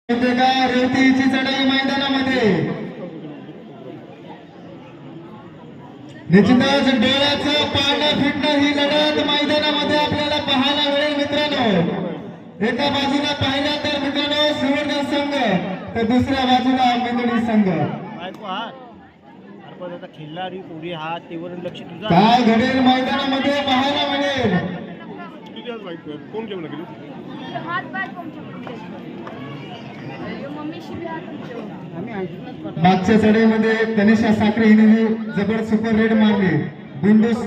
रेवतीची चढाई मैदानामध्ये निश्चितच डोळ्याचं पारणं फिटणं ही लढत मैदानामध्ये आपल्याला पाहायला मिळेल मित्रांनो. एका बाजूला पाहिला तर मित्रांनो सुवर्ण संघ तर दुसऱ्या बाजूला मेंदडी संघ. खिल्लारी पुढे हात तेवरून लक्ष तुझं काय घडेल मैदानामध्ये पाहायला मिळेल. मागच्या चढाईमध्ये तनिषा साखरे हिने जबर सुपर रेड मारली. बिंदूस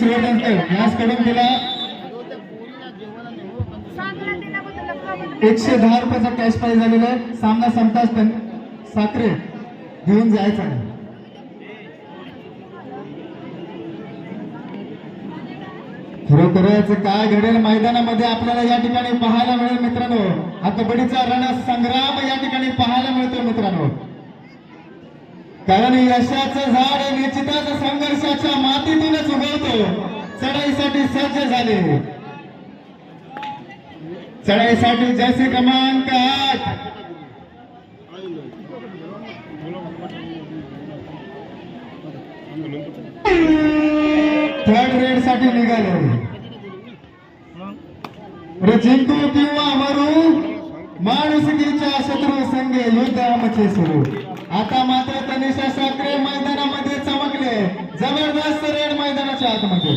रोडनंतर याच कडून तिला 110 रुपयाचा कॅश प्राइज झालेला आहे. सामना संपताच साखरे घेऊन जायचा आहे. खरोखरच काय घडेल मैदानामध्ये आपल्याला या ठिकाणी पाहायला मिळेल मित्रांनो. हा कबड्डीचा रणसंग्राम या ठिकाणी पाहायला मिळतो मित्रांनो. कारण यशाचं झाड निश्चितच संघर्षाच्या मातीतूनच उगवतो. चढाईसाठी सज्ज झाले. चढाईसाठी जर्सी क्रमांक 8 थर्ड रेड साठी निघाले. जिंकू किंवा मरू माणुसकीच्या शत्रू संघे युद्ध आमचे सुरू. आता मात्र तनिषा साखरे मैदानामध्ये चमकले. जबरदस्त रेड मैदानाच्या आतमध्ये.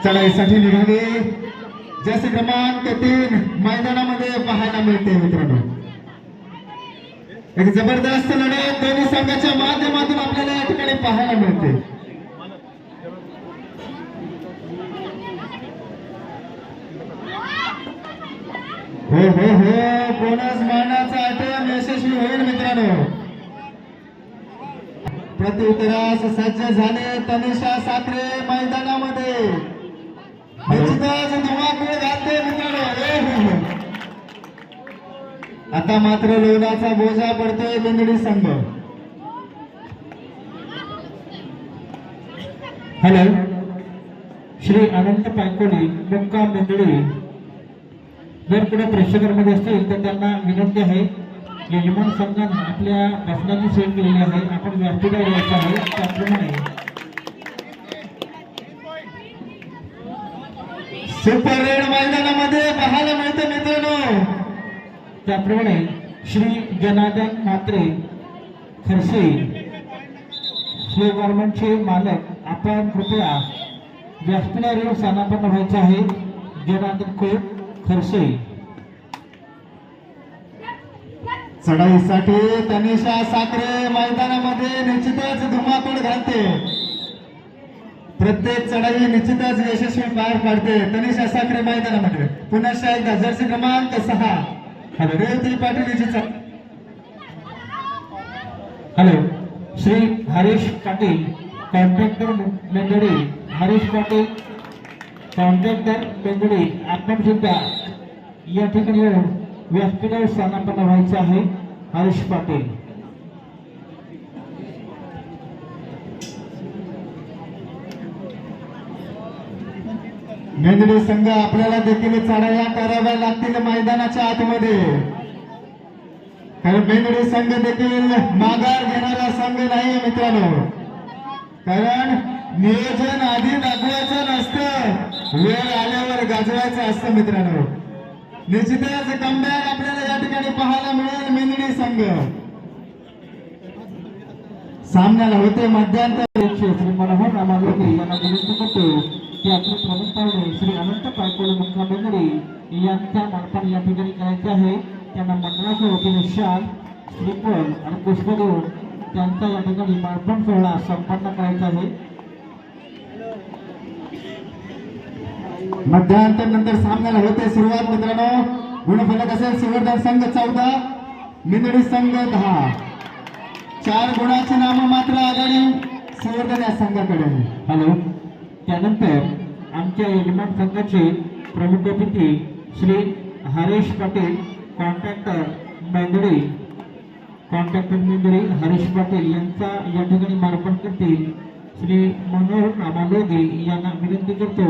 चढाईसाठी निघाले. जसे क्रमांक 3 मैदानामध्ये पाहायला मिळते मित्रांनो. एक जबरदस्त लढत दोन्ही संघाच्या माध्यमातून आपल्याला या ठिकाणी पाहायला मिळते. हो हो हो बोनस मारण्याचा आयटम यशस्वी होईल मित्रांनो. प्रत्युत्तरास सज्ज झाले तनिषा साखरे मैदानामध्ये. निश्चितच धुमाकूळ घालते मित्रांनो. आता मात्र लोणाचा बोजा पडतोय मेंदडी संघ. हॅलो, श्री अनंत पायकोली मुक्काम मेंदडी जर पुढे प्रेक्षकांमध्ये असतील तर त्यांना विनंती आहे. यजमान संघाने आपल्या बसण्याची सोय केलेली आहे. आपण व्यासपीठावर यायचं आहे. त्याप्रमाणे सुपर रेड मैदानामध्ये पाहायला मिळतं मित्रांनो. त्याप्रमाणे श्री जनार्दन म्हात्रे खरसे श्री गव्हर्नमेंटचे मालक आपण कृपया व्यासपीठावर स्थानापन्न व्हायचे आहे. जनार्दन खोत खरसे. चढाईसाठी तनिषा साखरे मैदानामध्ये निश्चितच धुमाकूळ घालते. प्रत्येक चढाई निश्चितच यशस्वी पार पाडते तनिषा साखरे मैदानामध्ये. पुन्हा एकदा जर्सी क्रमांक 6 Revati Patil. Hello, Shri Harish Patil contractor Mendadi. Harish Patil contractor Mendadi आपण सुद्धा या ठिकाणी व्यासपीठावर स्थानापन्न व्हायचे आहे. हरीश पाटील. मेंदडी संघ आपल्याला देखील चढाया कराव्या लागतील मैदानाच्या आतमध्ये. कारण मेंदडी संघ देखील माघार घेणारा संघ नाही मित्रांनो. कारण नियोजन आधी दाखवायचं नसतं, वेळ आल्यावर गाजवायचं असतं मित्रांनो. निश्चितच कमबॅक आपल्याला या ठिकाणी पाहायला मिळेल. मेंदडी संघ सामन्याला होते मध्यांतर. श्री मनोहर रामालोके यांना विनंती करतो की आपले प्रमुख पाहुणे श्री अनंत पायकोळे मुक्काम मेंदडी यांच्या मार्फत या ठिकाणी करायचे आहे. त्यांना मंडळाच्या वतीने शाल, श्रीफळ आणि पुष्प देऊन त्यांचा या ठिकाणी मार्पण सोहळा संपन्न करायचा आहे. मध्यांतर नंतर सामन्याला होते सुरुवात मित्रांनो. गुणफलक असेल सुवर्धन संघ 14 मेंदडी संघ 10. 4 गुणाची नाम मात्र आघाडी सुवर्धन या संघाकडे. हॅलो, त्यानंतर आमच्या यजमान संघाचे प्रमुख अतिथी श्री हरीश पाटील कॉन्ट्रॅक्टर मेंदडी हरीश पाटील यांचा या ठिकाणी मार्पण करतील. श्री मनोहर रामालोगे यांना विनंती करतो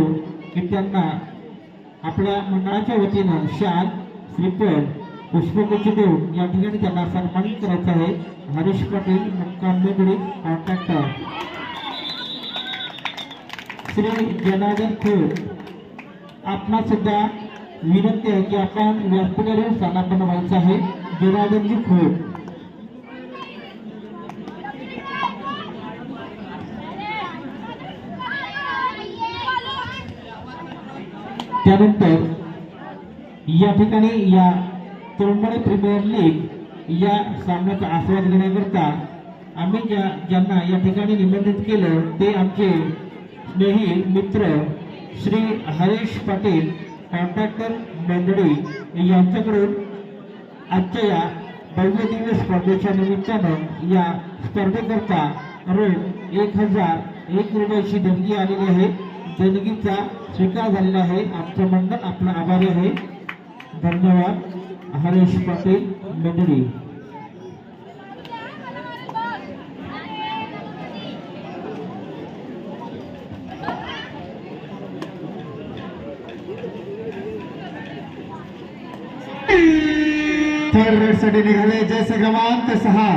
की त्यांना आपल्या मंडळाच्या वतीनं शाल श्रीफळ पुष्पगुच्छ देऊन या ठिकाणी त्यांना सन्मानित करायचं आहे. हरीश पाटील मुक्काम मेघडी कॉन्ट्रॅक्टर श्री जनार्दन खोत आपणा सुद्धा विनंती आहे की आपण व्यासपीठावर स्थानापन्न बनवायचं आहे. जनार्दनजी खोत त्यानंतर या ठिकाणी या तोंडमळे प्रीमियर लीग या सामन्याचा आस्वाद घेण्याकरता आम्ही ज्यांना या ठिकाणी निमंत्रित केलं ते आमचे स्नेही मित्र श्री हरीश पाटील कॉन्ट्रॅक्टर मेंदडी यांच्याकडून आजच्या या भव्य दिव्य स्पर्धेच्या निमित्तानं या स्पर्धेकरता रोज 1001 रुपयाची देणगी आलेली आहे. देणगीचा स्वीकार झालेला आहे. आमचं मंडळ आपला आभारी आहे. धन्यवाद. हरीश पाटील मेंदडी. थर्ड रेड साठी निघाले जैसे क्रमांक 6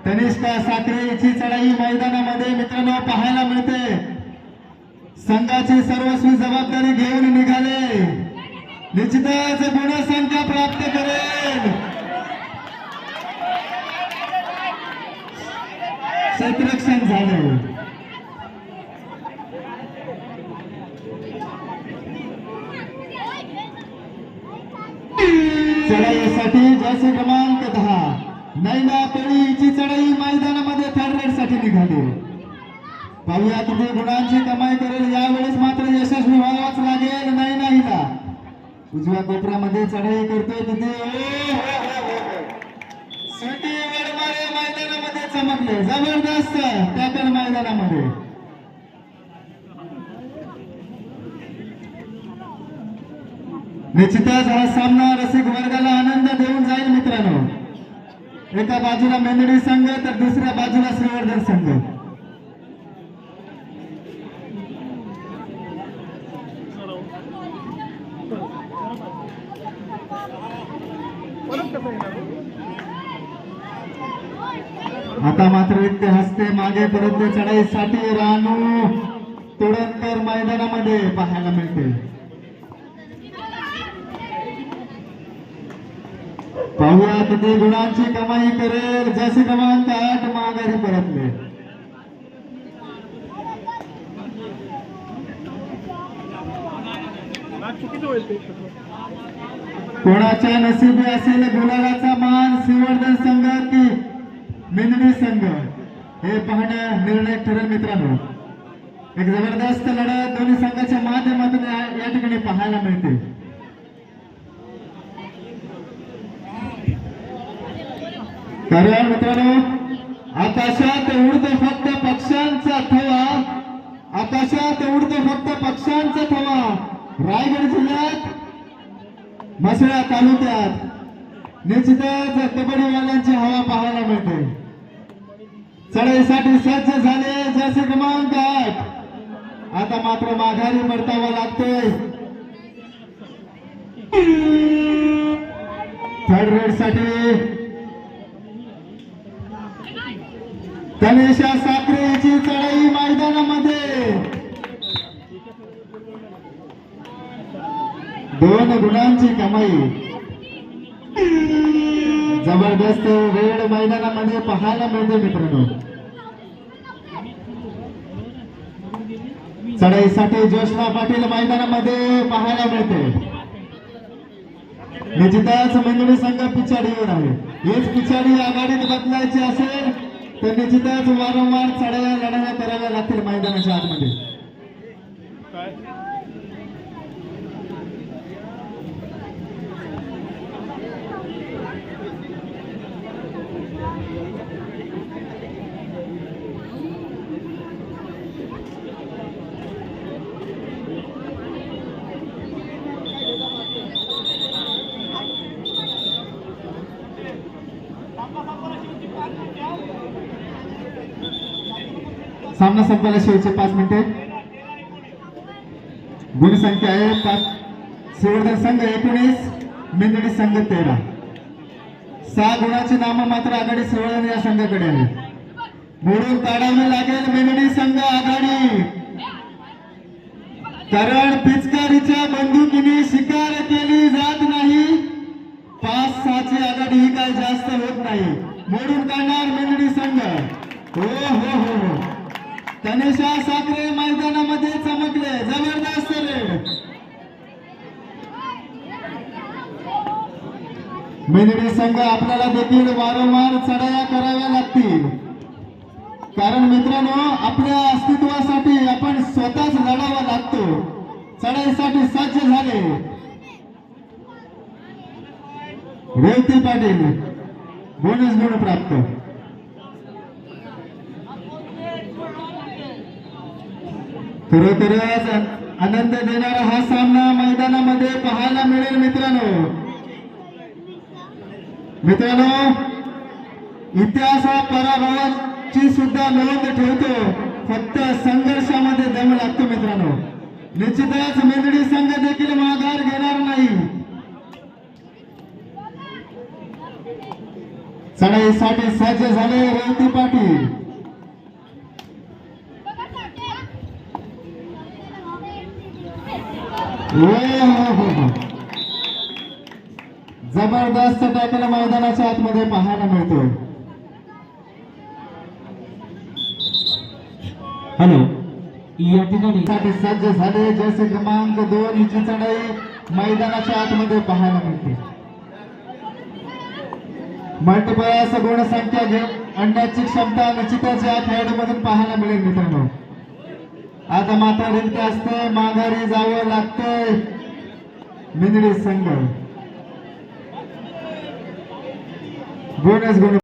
तनिष्का साखरेची चढाई मैदानामध्ये मित्रांनो पाहायला मिळते. संघाची सर्वस्वी जबाबदारी घेऊन निघाले. निश्चितच गुणसंख्या प्राप्त करेल. क्षेत्ररक्षण झालं. चढाईसाठी जैसे क्रमांक 10 नैना पेळीची चढाई मैदानामध्ये थर्ड रेड साठी निघाली. पाहूया किती गुणांची कमाई करेल. यावेळेस मात्र यशस्वी व्हावाच लागेल. नैना हिला उजव्या कोपऱ्यामध्ये चढाई करतोय तिथे सुटी वडमारे मैदानामध्ये चमकले. जबरदस्त टॅकल मैदानामध्ये. निश्चितच हा सामना रसिक वर्गाला आनंद देऊन जाईल मित्रांनो. एका बाजूला मेंदडी संघ तर दुसऱ्या बाजूला श्रीवर्धन संघ. आता मात्र इतके हसते मागे परत चढाईसाठी रानू तोडणकर मैदानामध्ये पाहायला मिळते. पाहूया किती गुणांची कमाई करेल. जसे क्रमांक 8 माघारी परतले. कोणाच्या नशिबी असेल गुलालाचा मान श्रीवर्धन संघ की मेंदडी संघ हे पाहणं निर्णायक ठरेल मित्रांनो. एक जबरदस्त लढत दोन्ही संघाच्या माध्यमातून या ठिकाणी पाहायला मिळते. कारण मित्रांनो आकाशात उडतो फक्त पक्ष्यांचा थवा. आकाशात उडतो फक्त पक्ष्यांचा थवा. रायगड जिल्ह्यात म्हसळा तालुक्यात निश्चितच कबड्डीवाल्यांची हवा पाहायला मिळते. चढाईसाठी सज्ज झाले जसे क्रमांक 8. आता मात्र माघारी परतावा लागतोय. थर्ड रेड साठी तनिष्का साखरेची चढाई मैदानामध्ये 2 गुणांची कमाई. जबरदस्त रेड मैदानामध्ये पाहायला मिळते मित्रांनो. चढाईसाठी जोशना पाटील मैदानामध्ये पाहायला मिळते. निश्चितच मेंदडी संघ पिछाडीवर आहे. हीच पिछाडी आघाडीत बदलायची असेल तर निश्चितच वारंवार चढाया लढाया कराव्या लागतील मैदानाच्या आतमध्ये. सामना संपायला शेवटचे 5 मिनिटे. गुणसंख्या आहे 5, शिवर्धन संघ 19, मेंदडी संघ 13. 6 गुणाची नाम मात्र आघाडी शिवर्धन या संघाकडे आहे. मोडून काढावे लागेल मेंदडी संघ आघाडी, कारण पिचकारीच्या बंदुकीने शिकार केली जात नाही. 5-6ची आघाडी ही काही जास्त होत नाही. मोडून काढणार मेंदडी संघ. हो तनेशा साखरे मैदानामध्ये चमकले, जबरदस्त रेड. मेंदडी संघ आपल्याला देखील वारंवार चढाया कराव्या लागतील, कारण मित्रांनो आपल्या अस्तित्वासाठी आपण स्वतःच लढावा लागतो. चढाईसाठी सज्ज झाले रेवती पाटील, बोनस गुण प्राप्त. खरोखरच आनंद देणारा हा सामना मैदानामध्ये पाहायला मिळेल मित्रांनो इतिहास हा पराभवाची सुद्धा नोंद ठेवतो, फक्त संघर्षामध्ये दम लागतो मित्रांनो. निश्चितच मेंदडी संघ देखील माघार घेणार नाही. चढाईसाठी सज्ज झाले रेवती पाटील. हो. जबरदस्त टॅकल मैदानाच्या आतमध्ये पाहायला मिळतो. हॅलो या ठिकाणी साठी सज्ज झाले जसे क्रमांक 2 हिची चढाई मैदानाच्या आतमध्ये पाहायला मिळते. मल्टिपल्स गुणसंख्या घेऊन आणण्याची क्षमता निश्चितच या खेळाडूमधून पाहायला मिळेल मित्रांनो. आता मात्र रिक्त असते, माघारी जावं लागतंय मेंदडी संघ. बोनस गुण